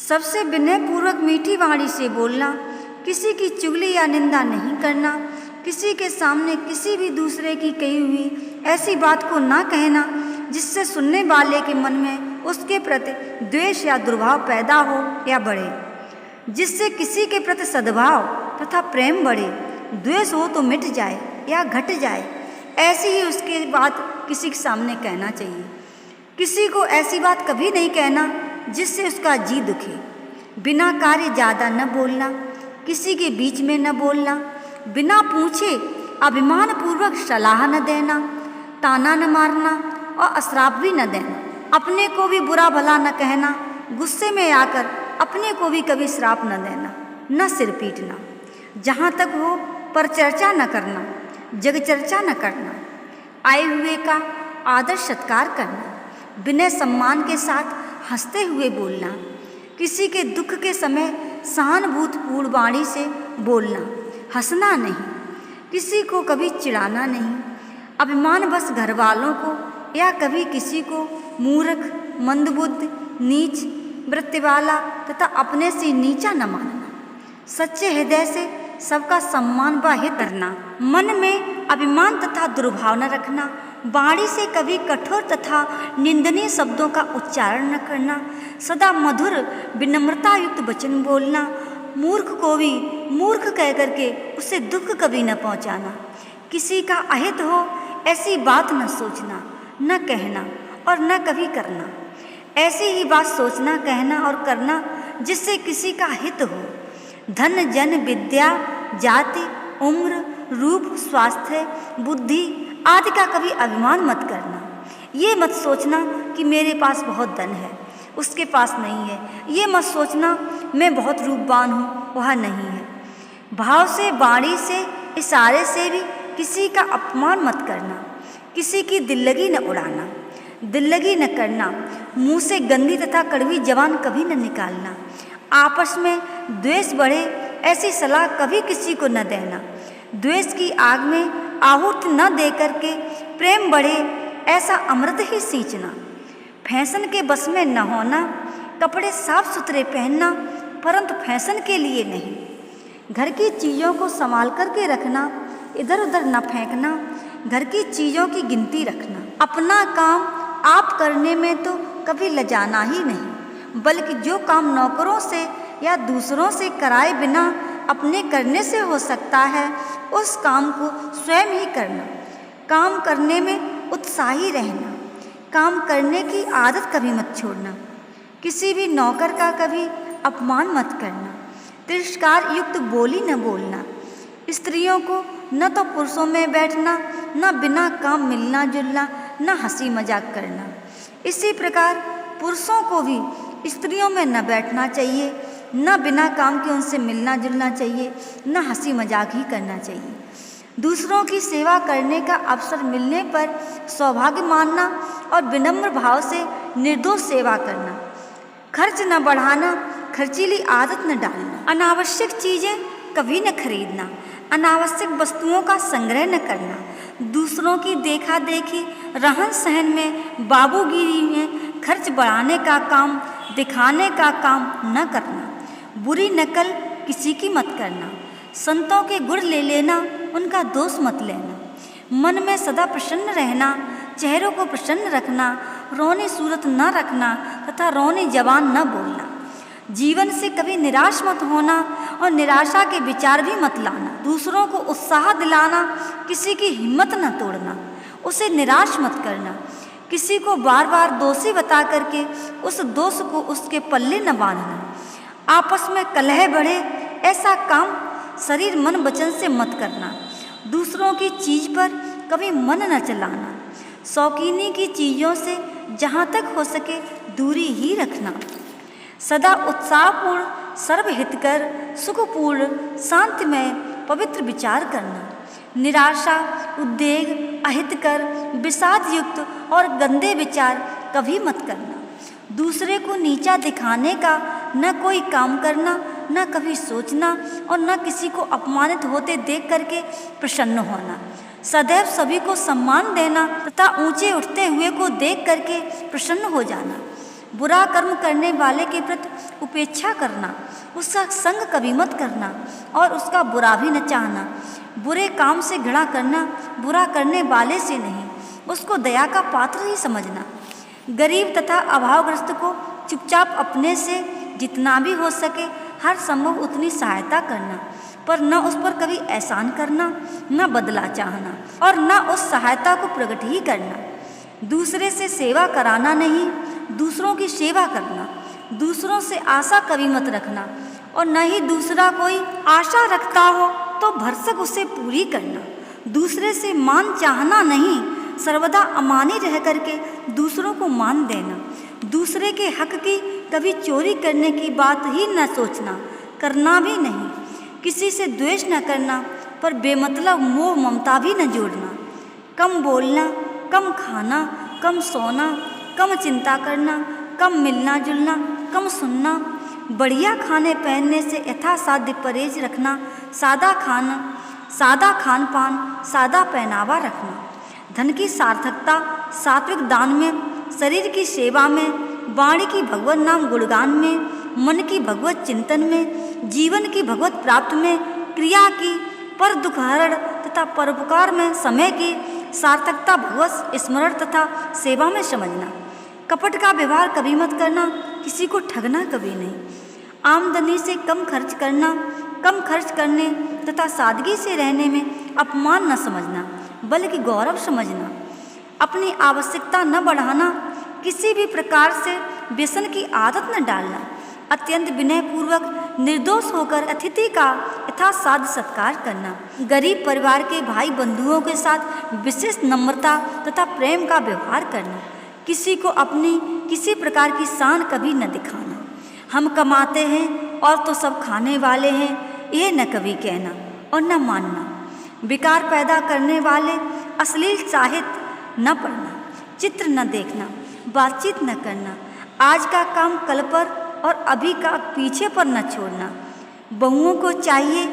सबसे विनय पूर्वक मीठी वाणी से बोलना, किसी की चुगली या निंदा नहीं करना, किसी के सामने किसी भी दूसरे की कही हुई ऐसी बात को ना कहना जिससे सुनने वाले के मन में उसके प्रति द्वेष या दुर्भाव पैदा हो या बढ़े, जिससे किसी के प्रति सद्भाव तथा प्रेम बढ़े। द्वेष हो तो मिट जाए या घट जाए, ऐसी ही उसकी बात किसी के सामने कहना चाहिए। किसी को ऐसी बात कभी नहीं कहना जिससे उसका जी दुखे। बिना कार्य ज़्यादा न बोलना, किसी के बीच में न बोलना, बिना पूछे अभिमान पूर्वक सलाह न देना, ताना न मारना और अश्राप भी न देना। अपने को भी बुरा भला न कहना, गुस्से में आकर अपने को भी कभी श्राप न देना, न सिर पीटना। जहाँ तक हो पर चर्चा न करना, जग चर्चा न करना। आए हुए का आदर सत्कार करना, विनय सम्मान के साथ हंसते हुए बोलना। किसी के दुख के समय सहानुभूतिपूर्ण वाणी से बोलना, हंसना नहीं। किसी को कभी चिढ़ाना नहीं। अभिमान बस घर वालों को या कभी किसी को मूर्ख, मंदबुद्धि, नीच वृत्ति वाला तथा अपने से नीचा न मानना। सच्चे हृदय से सबका सम्मान व हित करना। मन में अभिमान तथा दुर्भाव न रखना। वाणी से कभी कठोर तथा निंदनीय शब्दों का उच्चारण न करना। सदा मधुर विनम्रता युक्त वचन बोलना। मूर्ख को भी मूर्ख कह करके उसे दुख कभी न पहुंचाना। किसी का अहित हो ऐसी बात न सोचना, न कहना और न कभी करना। ऐसी ही बात सोचना, कहना और करना जिससे किसी का हित हो। धन, जन, विद्या, जाति, उम्र, रूप, स्वास्थ्य, बुद्धि आदि का कभी अभिमान मत करना। ये मत सोचना कि मेरे पास बहुत धन है, उसके पास नहीं है। ये मत सोचना मैं बहुत रूपवान हूँ, वह नहीं है। भाव से, वाणी से, इशारे से भी किसी का अपमान मत करना। किसी की दिल्लगी न उड़ाना, दिल्लगी न करना। मुँह से गंदी तथा कड़वी जबान कभी न निकालना। आपस में द्वेष बढ़े ऐसी सलाह कभी किसी को न देना। द्वेष की आग में आहुति न दे करके प्रेम बढ़े ऐसा अमृत ही सींचना। फैशन के बस में न होना। कपड़े साफ सुथरे पहनना, परंतु फैशन के लिए नहीं। घर की चीज़ों को संभाल करके रखना, इधर उधर न फेंकना। घर की चीज़ों की गिनती रखना। अपना काम आप करने में तो कभी लजाना ही नहीं, बल्कि जो काम नौकरों से या दूसरों से कराए बिना अपने करने से हो सकता है, उस काम को स्वयं ही करना। काम करने में उत्साही रहना। काम करने की आदत कभी मत छोड़ना। किसी भी नौकर का कभी अपमान मत करना। तिरस्कार युक्त बोली न बोलना। स्त्रियों को न तो पुरुषों में बैठना, न बिना काम मिलना जुलना, न हंसी मजाक करना। इसी प्रकार पुरुषों को भी स्त्रियों में न बैठना चाहिए, न बिना काम के उनसे मिलना जुलना चाहिए, न हंसी मजाक ही करना चाहिए। दूसरों की सेवा करने का अवसर मिलने पर सौभाग्य मानना और विनम्र भाव से निर्दोष सेवा करना। खर्च न बढ़ाना, खर्चीली आदत न डालना। अनावश्यक चीज़ें कभी न खरीदना। अनावश्यक वस्तुओं का संग्रह न करना। दूसरों की देखा देखी, रहन सहन में, बाबूगिरी में खर्च बढ़ाने का काम, दिखाने का काम न करना। बुरी नकल किसी की मत करना। संतों के गुण ले लेना, उनका दोष मत लेना। मन में सदा प्रसन्न रहना, चेहरों को प्रसन्न रखना, रोनी सूरत न रखना तथा रोनी जबान न बोलना। जीवन से कभी निराश मत होना और निराशा के विचार भी मत लाना। दूसरों को उत्साह दिलाना, किसी की हिम्मत न तोड़ना, उसे निराश मत करना। किसी को बार बार दोषी बता करके उस दोष को उसके पल्ले न बांधना। आपस में कलह बढ़े ऐसा काम शरीर मन वचन से मत करना। दूसरों की चीज़ पर कभी मन न चलाना। शौकीनी की चीज़ों से जहाँ तक हो सके दूरी ही रखना। सदा उत्साहपूर्ण, सर्वहितकर, सुखपूर्ण, शांतिमय, पवित्र विचार करना। निराशा, उद्वेग, अहितकर, विषाद युक्त और गंदे विचार कभी मत करना। दूसरे को नीचा दिखाने का न कोई काम करना, न कभी सोचना और न किसी को अपमानित होते देख करके प्रसन्न होना। सदैव सभी को सम्मान देना तथा ऊंचे उठते हुए को देख करके प्रसन्न हो जाना। बुरा कर्म करने वाले के प्रति उपेक्षा करना, उसका संग कभी मत करना और उसका बुरा भी न चाहना। बुरे काम से घृणा करना, बुरा करने वाले से नहीं, उसको दया का पात्र ही समझना। गरीब तथा अभावग्रस्त को चुपचाप अपने से जितना भी हो सके हर संभव उतनी सहायता करना, पर न उस पर कभी एहसान करना, न बदला चाहना और न उस सहायता को प्रकट ही करना। दूसरे से सेवा कराना नहीं, दूसरों की सेवा करना। दूसरों से आशा कभी मत रखना और न ही दूसरा कोई आशा रखता हो तो भरसक उसे पूरी करना। दूसरे से मान चाहना नहीं, सर्वदा अमानी रह करके दूसरों को मान देना। दूसरे के हक की कभी चोरी करने की बात ही न सोचना, करना भी नहीं। किसी से द्वेष न करना, पर बेमतलब मोह ममता भी न जोड़ना। कम बोलना, कम खाना, कम सोना, कम चिंता करना, कम मिलना जुलना, कम सुनना। बढ़िया खाने पहनने से यथासाध्य परहेज रखना। सादा खान पान, सादा पहनावा रखना। धन की सार्थकता सात्विक दान में, शरीर की सेवा में, वाणी की भगवत नाम गुणगान में, मन की भगवत चिंतन में, जीवन की भगवत प्राप्त में, क्रिया की पर दुखहरण तथा परोपकार में, समय की सार्थकता भगवत स्मरण तथा सेवा में समझना। कपट का व्यवहार कभी मत करना, किसी को ठगना कभी नहीं। आमदनी से कम खर्च करना, कम खर्च करने तथा सादगी से रहने में अपमान न समझना, बल्कि गौरव समझना। अपनी आवश्यकता न बढ़ाना, किसी भी प्रकार से व्यसन की आदत न डालना। अत्यंत विनयपूर्वक निर्दोष होकर अतिथि का यथासाध्य सत्कार करना। गरीब परिवार के भाई बंधुओं के साथ विशेष नम्रता तथा प्रेम का व्यवहार करना। किसी को अपनी किसी प्रकार की शान कभी न दिखाना। हम कमाते हैं और तो सब खाने वाले हैं, यह न कभी कहना और न मानना। विकार पैदा करने वाले अश्लील साहित्य न पढ़ना, चित्र न देखना, बातचीत न करना। आज का काम कल पर और अभी का पीछे पर न छोड़ना। बहुओं को चाहिए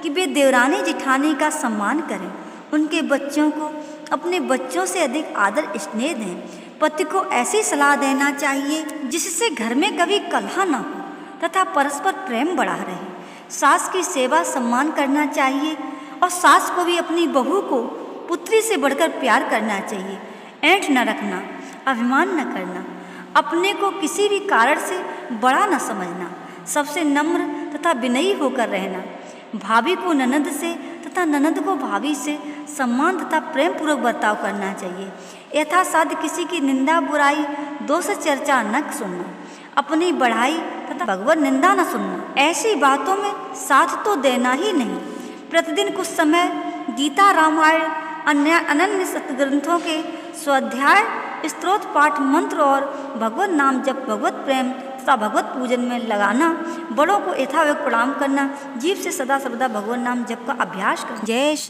कि वे देवरानी जिठानी का सम्मान करें, उनके बच्चों को अपने बच्चों से अधिक आदर स्नेह दें। पति को ऐसी सलाह देना चाहिए जिससे घर में कभी कलह न हो तथा परस्पर प्रेम बढ़ा रहे। सास की सेवा सम्मान करना चाहिए और सास को भी अपनी बहू को पुत्री से बढ़कर प्यार करना चाहिए। ऐंठ न रखना, अभिमान न करना, अपने को किसी भी कारण से बड़ा न समझना, सबसे नम्र तथा विनयी होकर रहना। भाभी को ननद से तथा ननद को भाभी से सम्मान तथा प्रेम पूर्वक बर्ताव करना चाहिए। यथासाध्य किसी की निंदा बुराई दोष चर्चा न सुनना, अपनी बढ़ाई तथा भगवत निंदा न सुनना। ऐसी बातों में साथ तो देना ही नहीं। प्रतिदिन कुछ समय गीता, रामायण, अन्य अनन्य सत्ग्रंथों के स्वाध्याय, स्तोत्र पाठ, मंत्र और भगवत नाम जप, भगवत प्रेम तथा भगवत पूजन में लगाना। बड़ों को यथावत प्रणाम करना, जीव से सदा सर्वदा भगवत नाम जप का अभ्यास करना। जय श्री